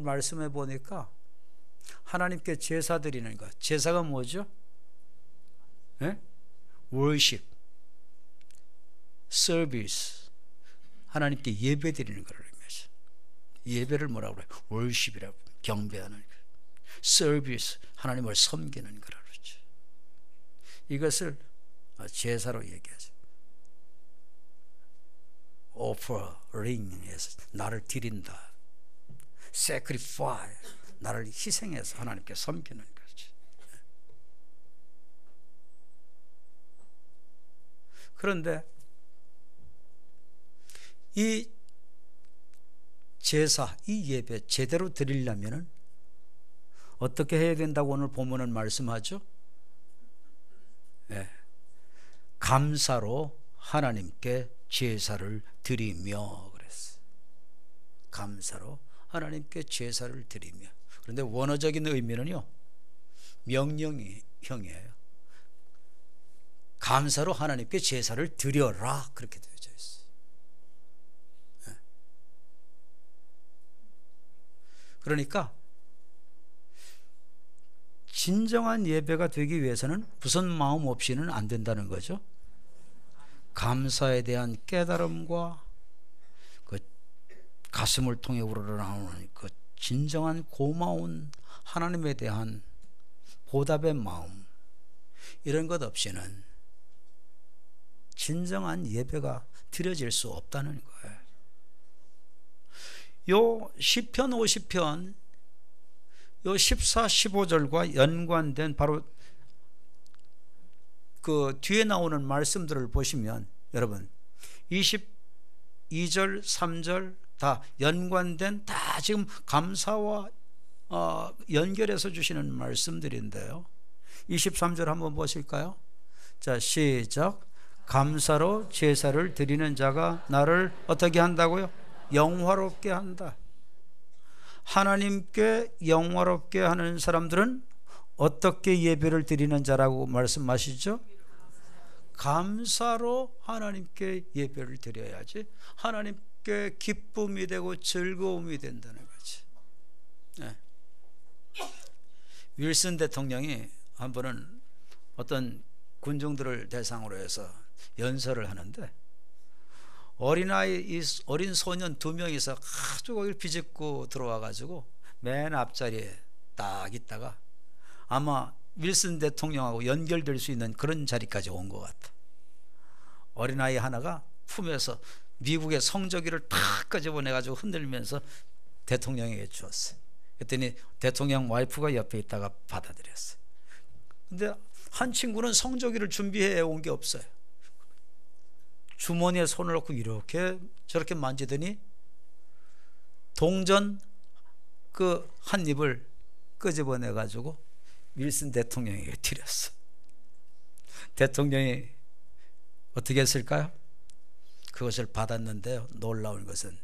말씀해 보니까 하나님께 제사 드리는 것, 제사가 뭐죠? 네? worship, service, 하나님께 예배 드리는 것을 의미하죠. 예배를 뭐라고 그래요? worship이라고, 경배하는 것. service, 하나님을 섬기는 거라고 그러죠. 이것을 제사로 얘기하죠. offering에서 나를 드린다, sacrifice, 나를 희생해서 하나님께 섬기는 거죠. 그런데 이 제사, 이 예배 제대로 드리려면 어떻게 해야 된다고 오늘 본문은 말씀하죠? 네. 감사로 하나님께 제사를 드리며 그랬어요. 감사로 하나님께 제사를 드리며. 그런데 원어적인 의미는요, 명령형이에요. 감사로 하나님께 제사를 드려라, 그렇게 되어져 있어요. 네. 그러니까 진정한 예배가 되기 위해서는 무슨 마음 없이는 안 된다는 거죠. 감사에 대한 깨달음과 그 가슴을 통해 우러나오는 그 진정한 고마운 하나님에 대한 보답의 마음, 이런 것 없이는 진정한 예배가 드려질 수 없다는 거예요. 요 시편 50편 요 14, 15절과 연관된 바로 그 뒤에 나오는 말씀들을 보시면 여러분 22절, 3절 다 연관된, 다 지금 감사와 연결해서 주시는 말씀들인데요. 23절 한번 보실까요? 자, 시작. 감사로 제사를 드리는 자가 나를 어떻게 한다고요? 영화롭게 한다. 하나님께 영화롭게 하는 사람들은 어떻게 예배를 드리는 자라고 말씀하시죠? 감사로 하나님께 예배를 드려야지 하나님께 기쁨이 되고 즐거움이 된다는 거지. 네. 윌슨 대통령이 한 번은 어떤 군중들을 대상으로 해서 연설을 하는데 어린 소년 2명이서 아주 거기를 비집고 들어와 가지고 맨 앞자리에 딱 있다가 아마 윌슨 대통령하고 연결될 수 있는 그런 자리까지 온 것 같아. 어린아이 하나가 품에서 미국의 성조기를 탁 끄집어내 가지고 흔들면서 대통령에게 주었어요. 그랬더니 대통령 와이프가 옆에 있다가 받아들였어요. 근데 한 친구는 성조기를 준비해 온 게 없어요. 주머니에 손을 넣고 이렇게 저렇게 만지더니 동전 그 한 입을 끄집어내 가지고 윌슨 대통령에게 드렸어. 대통령이 어떻게 했을까요? 그것을 받았는데요, 놀라운 것은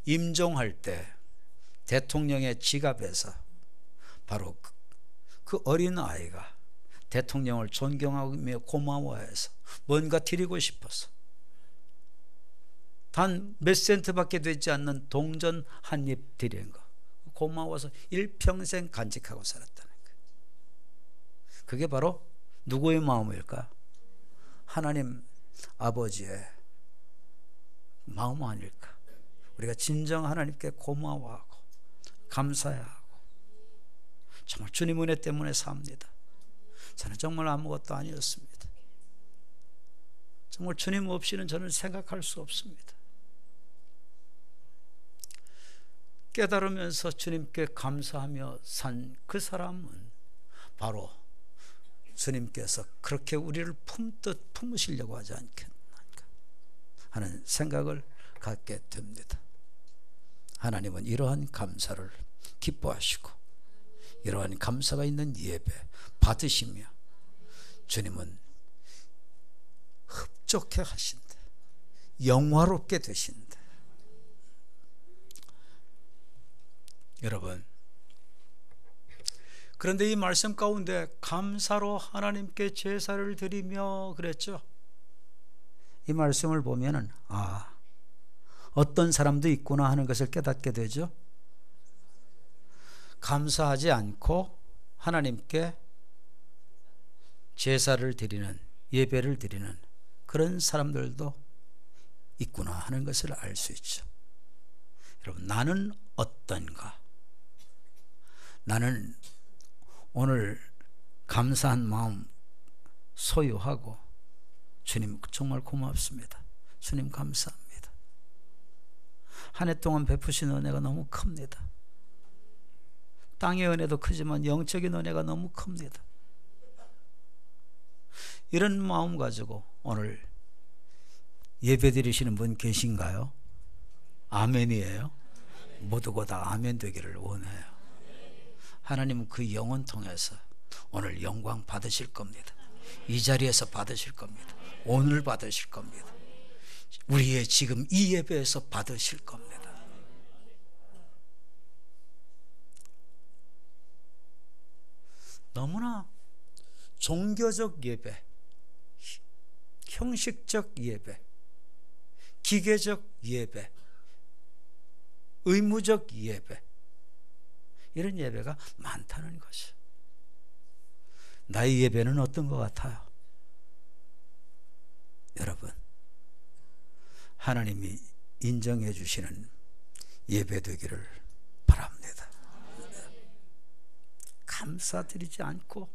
임종할 때 대통령의 지갑에서 바로 그 어린 아이가 대통령을 존경하며 고마워해서 뭔가 드리고 싶어서 단 몇 센트밖에 되지 않는 동전 한 입 드린 거, 고마워서 일평생 간직하고 살았다는 거예요. 그게 바로 누구의 마음일까? 하나님 아버지의 마음 아닐까? 우리가 진정 하나님께 고마워하고 감사해하고 정말 주님 은혜 때문에 삽니다. 저는 정말 아무것도 아니었습니다. 정말 주님 없이는 저는 생각할 수 없습니다. 깨달으면서 주님께 감사하며 산 그 사람은 바로 주님께서 그렇게 우리를 품듯 품으시려고 하지 않겠나 하는 생각을 갖게 됩니다. 하나님은 이러한 감사를 기뻐하시고 이러한 감사가 있는 예배 받으시며 주님은 흡족해 하신다, 영화롭게 되신다. 여러분, 그런데 이 말씀 가운데 감사로 하나님께 제사를 드리며 그랬죠. 이 말씀을 보면은 어떤 사람도 있구나 하는 것을 깨닫게 되죠. 감사하지 않고 하나님께 제사를 드리는, 예배를 드리는 그런 사람들도 있구나 하는 것을 알 수 있죠. 여러분, 나는 어떤가? 나는 오늘 감사한 마음 소유하고, 주님 정말 고맙습니다. 주님 감사합니다. 한 해 동안 베푸신 은혜가 너무 큽니다. 땅의 은혜도 크지만 영적인 은혜가 너무 큽니다. 이런 마음 가지고 오늘 예배 드리시는 분 계신가요? 아멘이에요. 모두가 다 아멘 되기를 원해요. 하나님은 그 영혼 통해서 오늘 영광 받으실 겁니다. 이 자리에서 받으실 겁니다. 오늘 받으실 겁니다. 우리의 지금 이 예배에서 받으실 겁니다. 너무나 종교적 예배, 형식적 예배, 기계적 예배, 의무적 예배, 이런 예배가 많다는 것이. 나의 예배는 어떤 것 같아요? 여러분, 하나님이 인정해 주시는 예배 되기를 바랍니다. 감사드리지 않고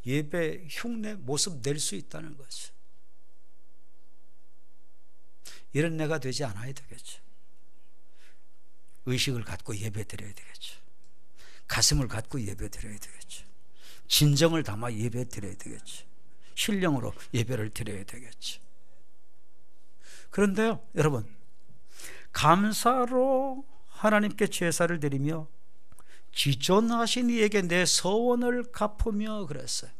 예배 흉내 모습 낼 수 있다는 것이, 이런 내가 되지 않아야 되겠죠. 의식을 갖고 예배 드려야 되겠죠. 가슴을 갖고 예배 드려야 되겠죠. 진정을 담아 예배 드려야 되겠죠. 신령으로 예배를 드려야 되겠죠. 그런데요, 여러분, 감사로 하나님께 제사를 드리며 지존하신 이에게 내 서원을 갚으며 그랬어요.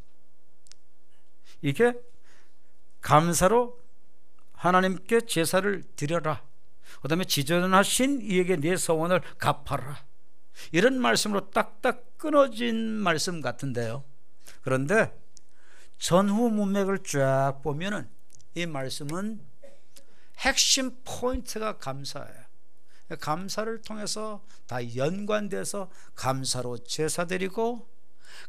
이게 감사로 하나님께 제사를 드려라, 그 다음에 지존하신 이에게 내 서원을 갚아라, 이런 말씀으로 딱딱 끊어진 말씀 같은데요. 그런데 전후 문맥을 쫙 보면은 이 말씀은 핵심 포인트가 감사예요. 감사를 통해서 다 연관돼서 감사로 제사 드리고,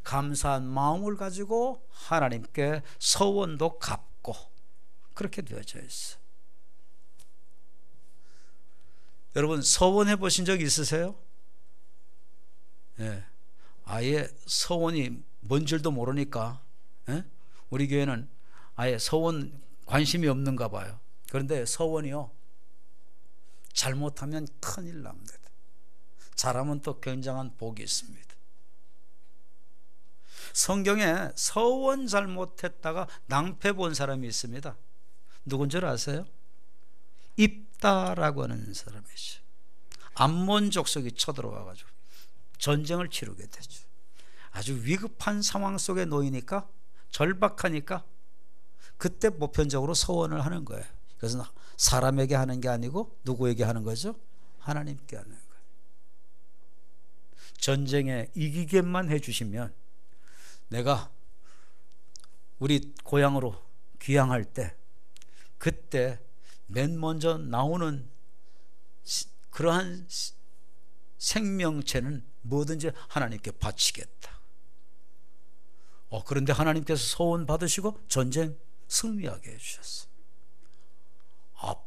감사한 마음을 가지고 하나님께 서원도 갚고, 그렇게 되어져 있어요. 여러분, 서원해 보신 적 있으세요? 예. 아예 서원이 뭔 줄도 모르니까, 예? 우리 교회는 아예 서원 관심이 없는가 봐요. 그런데 서원이요, 잘못하면 큰일 납니다. 잘하면 또 굉장한 복이 있습니다. 성경에 서원 잘못했다가 낭패 본 사람이 있습니다. 누군 줄 아세요? 입다라고 하는 사람이죠. 암몬 족속이 쳐들어와가지고 전쟁을 치르게 되죠. 아주 위급한 상황 속에 놓이니까, 절박하니까 그때 보편적으로 서원을 하는 거예요. 그것은 사람에게 하는 게 아니고 누구에게 하는 거죠? 하나님께 하는 거예요. 전쟁에 이기게만 해주시면, 내가 우리 고향으로 귀향할 때 그때 맨 먼저 나오는 그러한 생명체는 뭐든지 하나님께 바치겠다. 그런데 하나님께서 소원 받으시고 전쟁 승리하게 해주셨어요.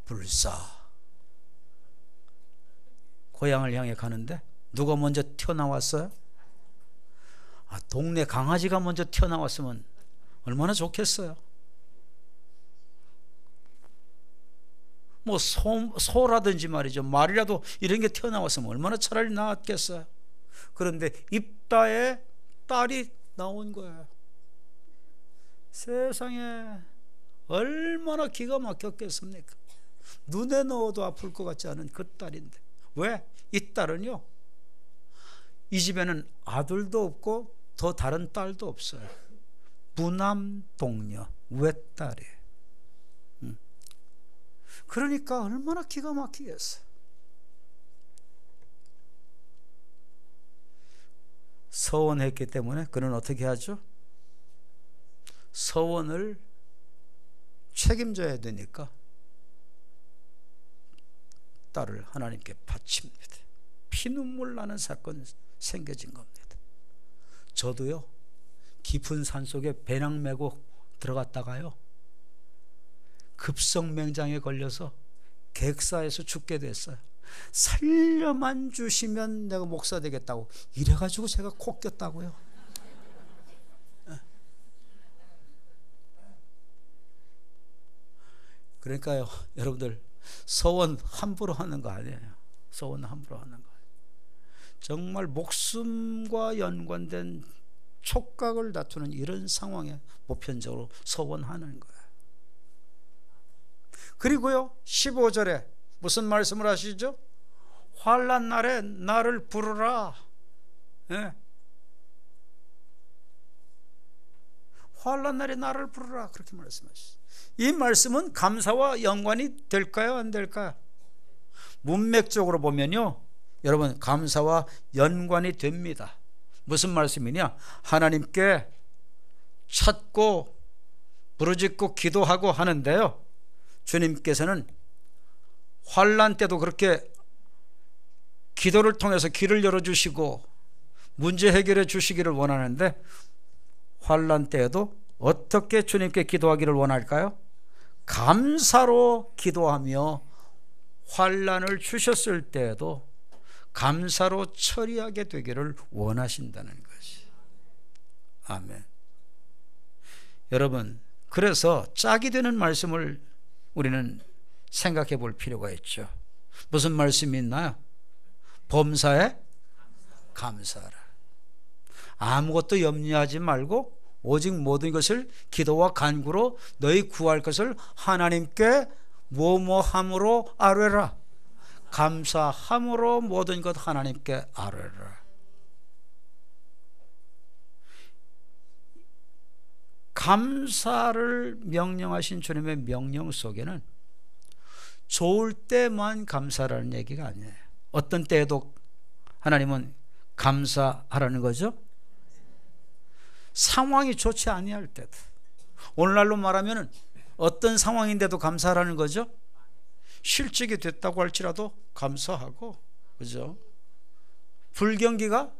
불사 고향을 향해 가는데 누가 먼저 튀어나왔어요? 동네 강아지가 먼저 튀어나왔으면 얼마나 좋겠어요. 뭐 소라든지 말이죠, 말이라도 이런 게 튀어나왔으면 얼마나 차라리 나았겠어요. 그런데 입다의 딸이 나온 거예요. 세상에 얼마나 기가 막혔겠습니까? 눈에 넣어도 아플 것 같지 않은 그 딸인데, 왜? 이 딸은요, 이 집에는 아들도 없고 더 다른 딸도 없어요. 부남동녀, 외딸이에요. 그러니까 얼마나 기가 막히겠어요. 서원했기 때문에 그는 어떻게 하죠? 서원을 책임져야 되니까 딸을 하나님께 바칩니다. 피눈물 나는 사건 생겨진 겁니다. 저도요, 깊은 산속에 배낭 메고 들어갔다가요, 급성맹장에 걸려서 객사에서 죽게 됐어요. 살려만 주시면 내가 목사 되겠다고 이래가지고 제가 코 꼈다고요. 그러니까요, 여러분들, 서원 함부로 하는 거 아니에요. 서원 함부로 하는 거예요. 정말 목숨과 연관된 촉각을 다투는 이런 상황에 보편적으로 서원하는 거예요. 그리고요, 15절에 무슨 말씀을 하시죠? 환난 날에 나를 부르라. 예. 환난 날에 나를 부르라, 그렇게 말씀하시죠. 이 말씀은 감사와 연관이 될까요, 안 될까요? 문맥적으로 보면요, 여러분, 감사와 연관이 됩니다. 무슨 말씀이냐? 하나님께 찾고 부르짖고 기도하고 하는데요, 주님께서는 환난 때도 그렇게 기도를 통해서 길을 열어주시고 문제 해결해 주시기를 원하는데, 환난 때에도 어떻게 주님께 기도하기를 원할까요? 감사로 기도하며 환난을 주셨을 때에도 감사로 처리하게 되기를 원하신다는 것이. 아멘. 여러분, 그래서 짝이 되는 말씀을 우리는 생각해 볼 필요가 있죠. 무슨 말씀이 있나요? 범사에 감사하라. 아무것도 염려하지 말고 오직 모든 것을 기도와 간구로 너희 구할 것을 하나님께 뭐뭐함으로 아뢰라. 감사함으로 모든 것 하나님께 아뢰라. 감사를 명령하신 주님의 명령 속에는 좋을 때만 감사라는 얘기가 아니에요. 어떤 때에도 하나님은 감사하라는 거죠. 상황이 좋지 아니할 때도, 오늘날로 말하면 어떤 상황인데도 감사하라는 거죠. 실직이 됐다고 할지라도 감사하고, 그죠? 불경기가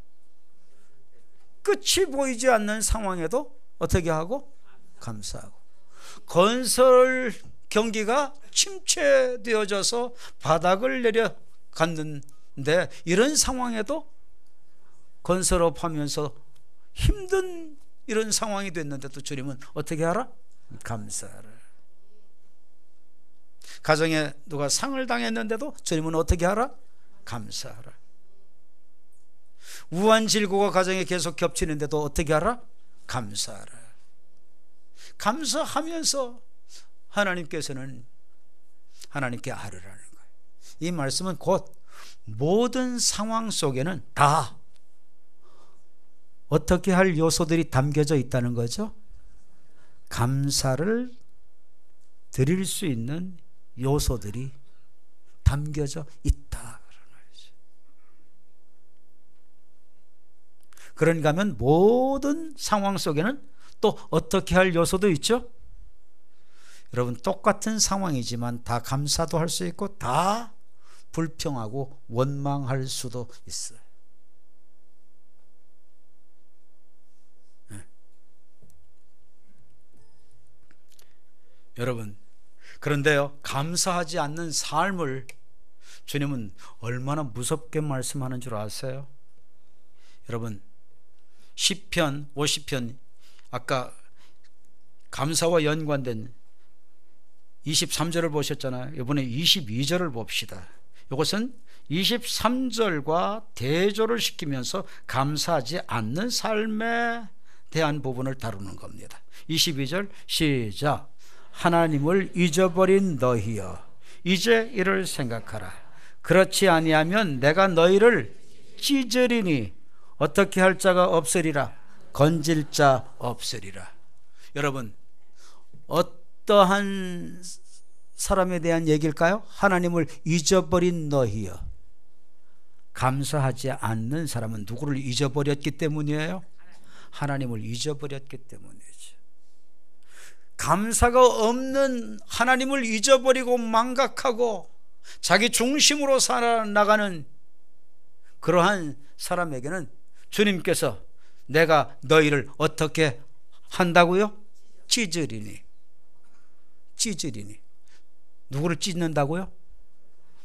끝이 보이지 않는 상황에도 어떻게 하고? 감사하고. 건설 경기가 침체되어져서 바닥을 내려갔는데 이런 상황에도 건설업 하면서 힘든 이런 상황이 됐는데도 주님은 어떻게 하라? 감사하라. 가정에 누가 상을 당했는데도 주님은 어떻게 하라? 감사하라. 우환질고가 가정에 계속 겹치는데도 어떻게 하라? 감사하라. 감사하면서 하나님께서는 하나님께 아뢰라는 거예요. 이 말씀은 곧 모든 상황 속에는 다 어떻게 할 요소들이 담겨져 있다는 거죠. 감사를 드릴 수 있는 요소들이 담겨져 있다. 그런가 하면 모든 상황 속에는 또 어떻게 할 요소도 있죠. 여러분, 똑같은 상황이지만 다 감사도 할 수 있고 다 불평하고 원망할 수도 있어요. 네. 여러분, 그런데요, 감사하지 않는 삶을 주님은 얼마나 무섭게 말씀하는 줄 아세요? 여러분, 시편 50편, 아까 감사와 연관된 23절을 보셨잖아요. 이번에 22절을 봅시다. 이것은 23절과 대조를 시키면서 감사하지 않는 삶에 대한 부분을 다루는 겁니다. 22절 시작. 하나님을 잊어버린 너희여, 이제 이를 생각하라. 그렇지 아니하면 내가 너희를 찢으리니 어떻게 할 자가 없으리라. 건질 자 없으리라. 여러분, 어떠한 사람에 대한 얘기일까요? 하나님을 잊어버린 너희여. 감사하지 않는 사람은 누구를 잊어버렸기 때문이에요? 하나님을 잊어버렸기 때문이죠. 감사가 없는 하나님을 잊어버리고 망각하고 자기 중심으로 살아나가는 그러한 사람에게는 주님께서 내가 너희를 어떻게 한다고요? 찢으리니. 찢으리니. 누구를 찢는다고요?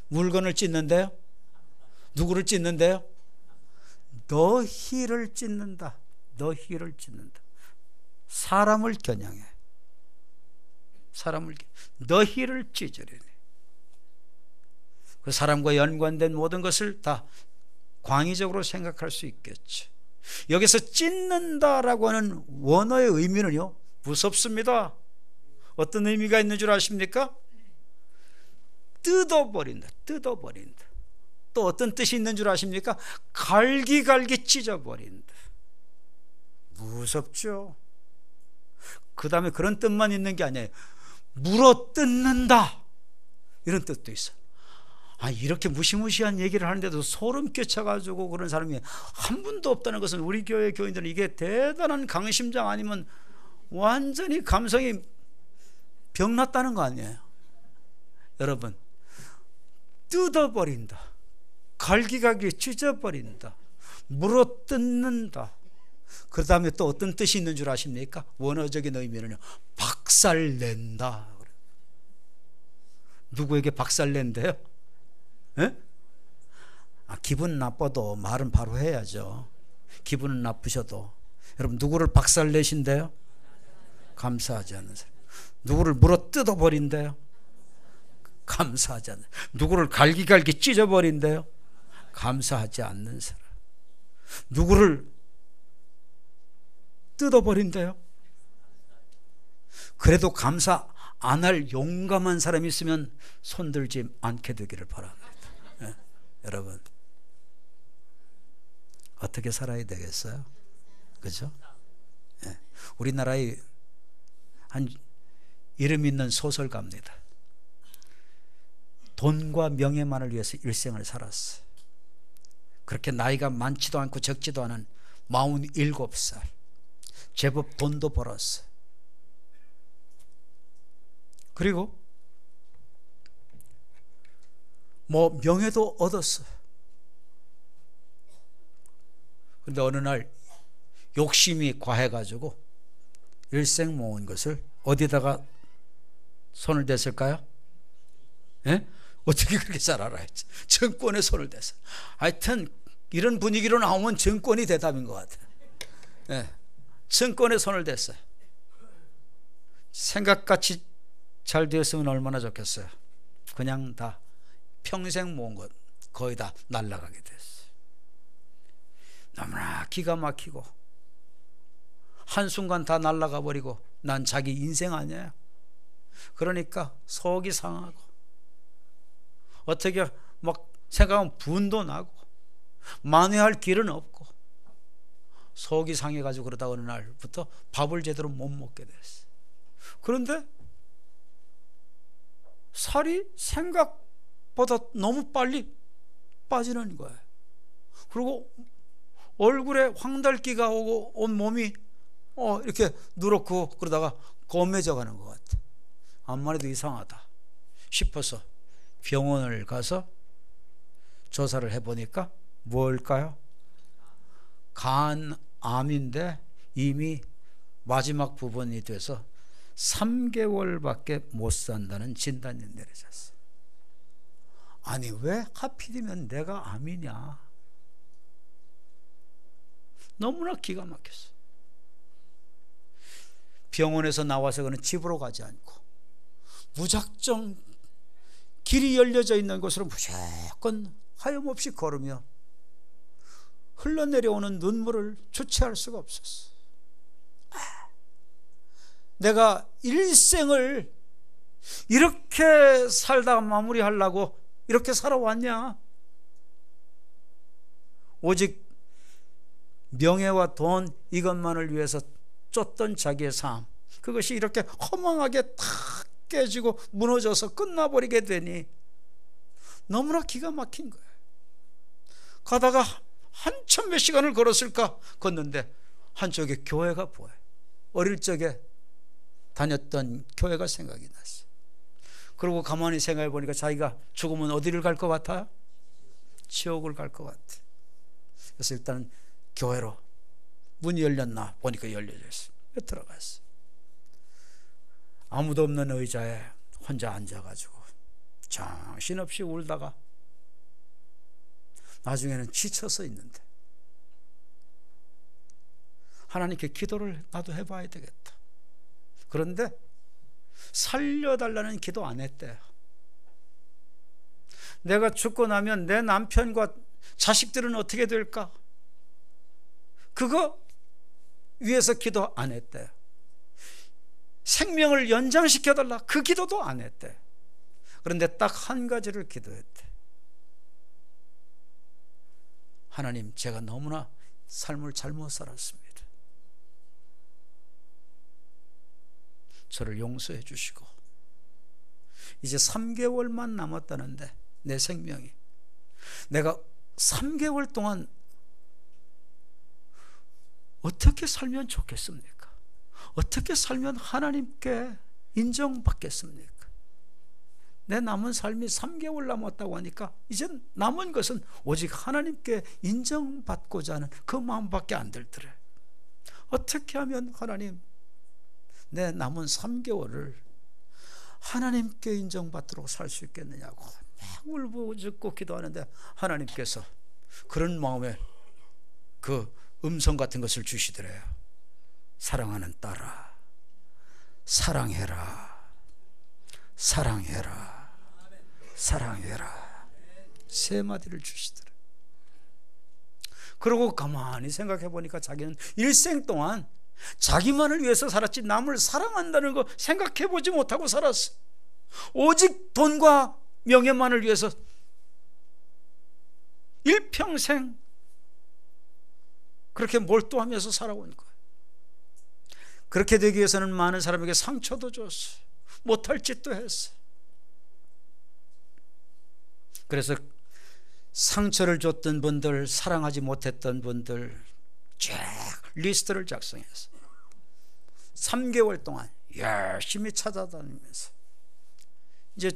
물건을 찢는데요? 누구를 찢는데요? 너희를 찢는다. 너희를 찢는다. 사람을 겨냥해. 사람을 너희를 찢으리니. 그 사람과 연관된 모든 것을 다 광의적으로 생각할 수 있겠죠. 여기서 찢는다라고 하는 원어의 의미는요, 무섭습니다. 어떤 의미가 있는 줄 아십니까? 뜯어버린다. 뜯어버린다. 또 어떤 뜻이 있는 줄 아십니까? 갈기갈기 찢어버린다. 무섭죠. 그 다음에 그런 뜻만 있는 게 아니에요. 물어뜯는다, 이런 뜻도 있어. 이렇게 무시무시한 얘기를 하는데도 소름 끼쳐가지고 그런 사람이 한 분도 없다는 것은 우리 교회 교인들은 이게 대단한 강심장 아니면 완전히 감성이 병났다는 거 아니에요. 여러분, 뜯어버린다, 갈기갈기 찢어버린다, 물어뜯는다. 그 다음에 또 어떤 뜻이 있는 줄 아십니까? 원어적인 의미는요, 박살낸다. 누구에게 박살낸대요? 에? 기분 나빠도 말은 바로 해야죠. 기분은 나쁘셔도. 여러분, 누구를 박살내신대요? 감사하지 않는 사람. 누구를 물어 뜯어버린대요? 감사하지 않는 사람. 누구를 갈기갈기 찢어버린대요? 감사하지 않는 사람. 누구를 뜯어버린대요? 그래도 감사 안 할 용감한 사람이 있으면 손들지 않게 되기를 바랍니다. 여러분, 어떻게 살아야 되겠어요? 그죠? 우리나라의 한 이름 있는 소설가입니다. 돈과 명예만을 위해서 일생을 살았어요. 그렇게 나이가 많지도 않고 적지도 않은 47살, 제법 돈도 벌었어요. 그리고 명예도 얻었어요. 그런데 어느 날 욕심이 과해가지고 일생 모은 것을 어디다가 손을 댔을까요? 예? 어떻게 그렇게 잘 알아요? 정권에 손을 댔어요. 하여튼 이런 분위기로 나오면 정권이 대답인 것 같아요. 예. 정권에 손을 댔어요. 생각같이 잘 되었으면 얼마나 좋겠어요. 그냥 다 평생 모은 것 거의 다 날아가게 됐어요. 너무나 기가 막히고 한순간 다 날아가 버리고 난 자기 인생 아니에요. 그러니까 속이 상하고 어떻게 막 생각하면 분도 나고 만회할 길은 없고 속이 상해가지고 그러다 어느 날부터 밥을 제대로 못 먹게 됐어요. 그런데 살이 생각보다 너무 빨리 빠지는 거예요. 그리고 얼굴에 황달기가 오고 온 몸이 이렇게 누렇고 그러다가 검해져 가는 것 같아. 암만 해도 이상하다 싶어서 병원을 가서 조사를 해보니까 뭘까요? 간암인데 이미 마지막 부분이 돼서 3개월밖에 못 산다는 진단이 내려졌어요. 아니, 왜 하필이면 내가 암이냐? 너무나 기가 막혔어. 병원에서 나와서 그는 집으로 가지 않고 무작정 길이 열려져 있는 곳으로 무조건 하염없이 걸으며 흘러내려오는 눈물을 주체할 수가 없었어. 내가 일생을 이렇게 살다가 마무리하려고 이렇게 살아왔냐? 오직 명예와 돈 이것만을 위해서 쫓던 자기의 삶, 그것이 이렇게 허망하게 탁 깨지고 무너져서 끝나버리게 되니 너무나 기가 막힌 거예요. 가다가 한참 몇 시간을 걸었을까? 걷는데 한쪽에 교회가 보여요. 어릴 적에 다녔던 교회가 생각이 났어요. 그리고 가만히 생각해 보니까 자기가 죽으면 어디를 갈 것 같아요? 지옥을 갈 것 같아요. 그래서 일단 교회로 문이 열렸나 보니까 열려져 있어. 들어갔어. 아무도 없는 의자에 혼자 앉아가지고 정신없이 울다가 나중에는 지쳐서 있는데 하나님께 기도를 나도 해봐야 되겠다. 그런데 살려달라는 기도 안 했대요. 내가 죽고 나면 내 남편과 자식들은 어떻게 될까? 그거 위해서 기도 안 했대요. 생명을 연장시켜달라, 그 기도도 안 했대요. 그런데 딱 한 가지를 기도했대. 하나님, 제가 너무나 삶을 잘못 살았습니다. 저를 용서해 주시고 이제 3개월만 남았다는데 내 생명이, 내가 3개월 동안 어떻게 살면 좋겠습니까? 어떻게 살면 하나님께 인정받겠습니까? 내 남은 삶이 3개월 남았다고 하니까 이제 남은 것은 오직 하나님께 인정받고자 하는 그 마음밖에 안 들더래. 어떻게 하면 하나님, 내 남은 3개월을 하나님께 인정받도록 살 수 있겠느냐고 막 울부짖고 기도하는데 하나님께서 그런 마음에 그 음성 같은 것을 주시더래요. 사랑하는 딸아, 사랑해라, 사랑해라, 사랑해라. 3마디를 주시더래요. 그러고 가만히 생각해 보니까 자기는 일생 동안 자기만을 위해서 살았지 남을 사랑한다는 거 생각해 보지 못하고 살았어. 오직 돈과 명예만을 위해서 일평생 그렇게 몰두하면서 살아온 거예요. 그렇게 되기 위해서는 많은 사람에게 상처도 줬어. 못할 짓도 했어. 그래서 상처를 줬던 분들, 사랑하지 못했던 분들 쫙 리스트를 작성했어. 3개월 동안 열심히 찾아다니면서 이제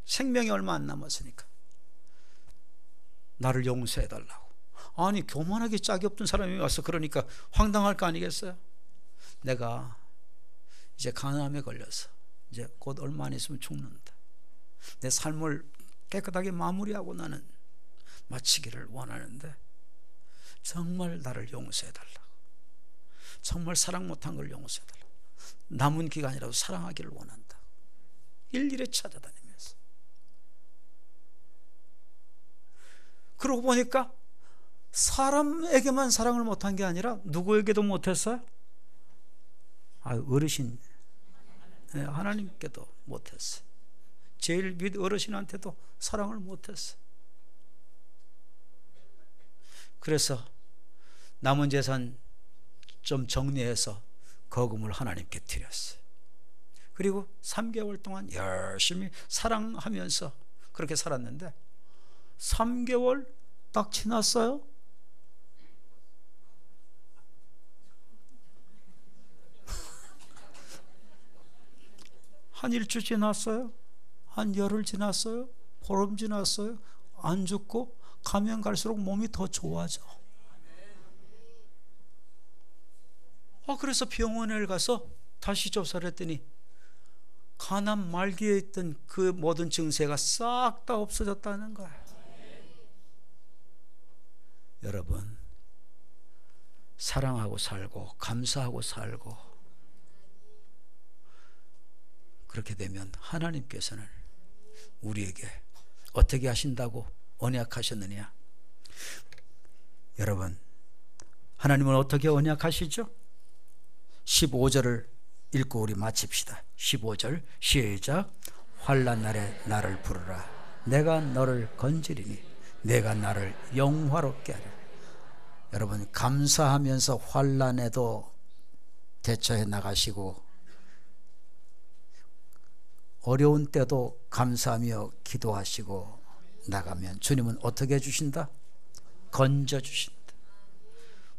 생명이 얼마 안 남았으니까 나를 용서해달라고. 아니, 교만하게 짝이 없던 사람이 와서 그러니까 황당할 거 아니겠어요? 내가 이제 간암에 걸려서 이제 곧 얼마 안 있으면 죽는다. 내 삶을 깨끗하게 마무리하고 나는 마치기를 원하는데 정말 나를 용서해달라고, 정말 사랑 못한 걸 용서해달라고, 남은 기간이라도 사랑하기를 원한다. 일일이 찾아다니면서. 그러고 보니까 사람에게만 사랑을 못한 게 아니라 누구에게도 못했어요? 어르신, 하나님께도 못했어요. 제일 밑 어르신한테도 사랑을 못했어요. 그래서 남은 재산 좀 정리해서 거금을 하나님께 드렸어요. 그리고 3개월 동안 열심히 사랑하면서 그렇게 살았는데 3개월 딱 지났어요. 한 일주 지났어요. 한 열흘 지났어요. 보름 지났어요. 안 죽고 가면 갈수록 몸이 더 좋아져. 그래서 병원에 가서 다시 조사를 했더니 간암 말기에 있던 그 모든 증세가 싹 다 없어졌다는 거예요. 여러분, 사랑하고 살고 감사하고 살고 그렇게 되면 하나님께서는 우리에게 어떻게 하신다고 언약하셨느냐? 여러분, 하나님은 어떻게 언약하시죠? 15절을 읽고 우리 마칩시다. 15절 시작. 환난 날에 나를 부르라. 내가 너를 건지리니 내가 나를 영화롭게 하리라. 여러분, 감사하면서 환난에도 대처해 나가시고 어려운 때도 감사하며 기도하시고 나가면 주님은 어떻게 해주신다? 건져주신다,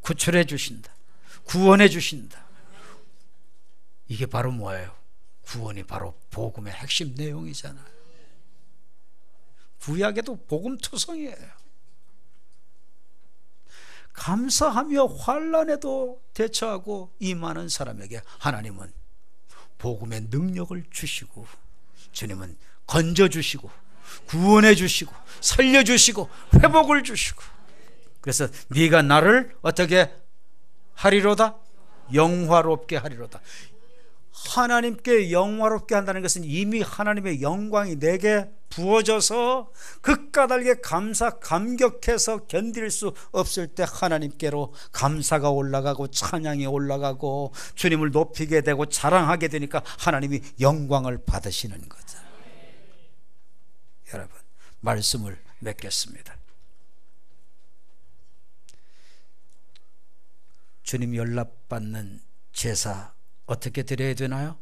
구출해 주신다, 구원해 주신다. 이게 바로 뭐예요? 구원이 바로 복음의 핵심 내용이잖아요. 구약에도 복음 투성이에요. 감사하며 환난에도 대처하고 임하는 사람에게 하나님은 복음의 능력을 주시고, 주님은 건져주시고 구원해 주시고 살려주시고 회복을 주시고, 그래서 네가 나를 어떻게 하리로다? 영화롭게 하리로다. 하나님께 영화롭게 한다는 것은 이미 하나님의 영광이 내게 부어져서 그 까닭에 감격해서 견딜 수 없을 때 하나님께로 감사가 올라가고 찬양이 올라가고 주님을 높이게 되고 자랑하게 되니까 하나님이 영광을 받으시는 거죠. 여러분, 말씀을 맺겠습니다. 주님 연락받는 제사 어떻게 드려야 되나요?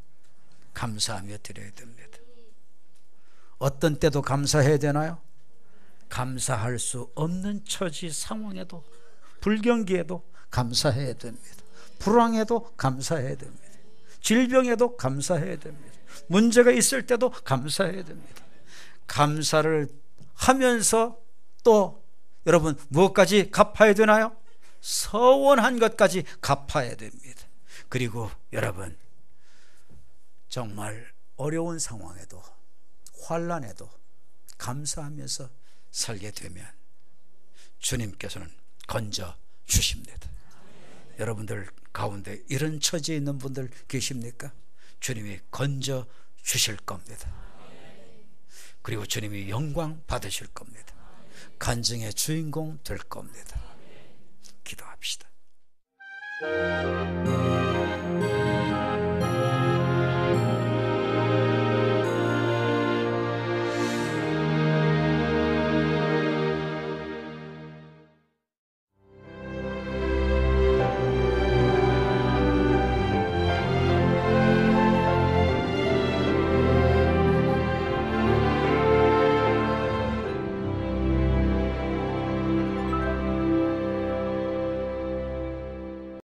감사하며 드려야 됩니다. 어떤 때도 감사해야 되나요? 감사할 수 없는 처지 상황에도, 불경기에도 감사해야 됩니다. 불황에도 감사해야 됩니다. 질병에도 감사해야 됩니다. 문제가 있을 때도 감사해야 됩니다. 감사를 하면서 또 여러분 무엇까지 갚아야 되나요? 서원한 것까지 갚아야 됩니다. 그리고 여러분, 정말 어려운 상황에도 환난에도 감사하면서 살게 되면 주님께서는 건져 주십니다. 여러분들 가운데 이런 처지에 있는 분들 계십니까? 주님이 건져 주실 겁니다. 그리고 주님이 영광 받으실 겁니다. 간증의 주인공 될 겁니다. 기도합시다.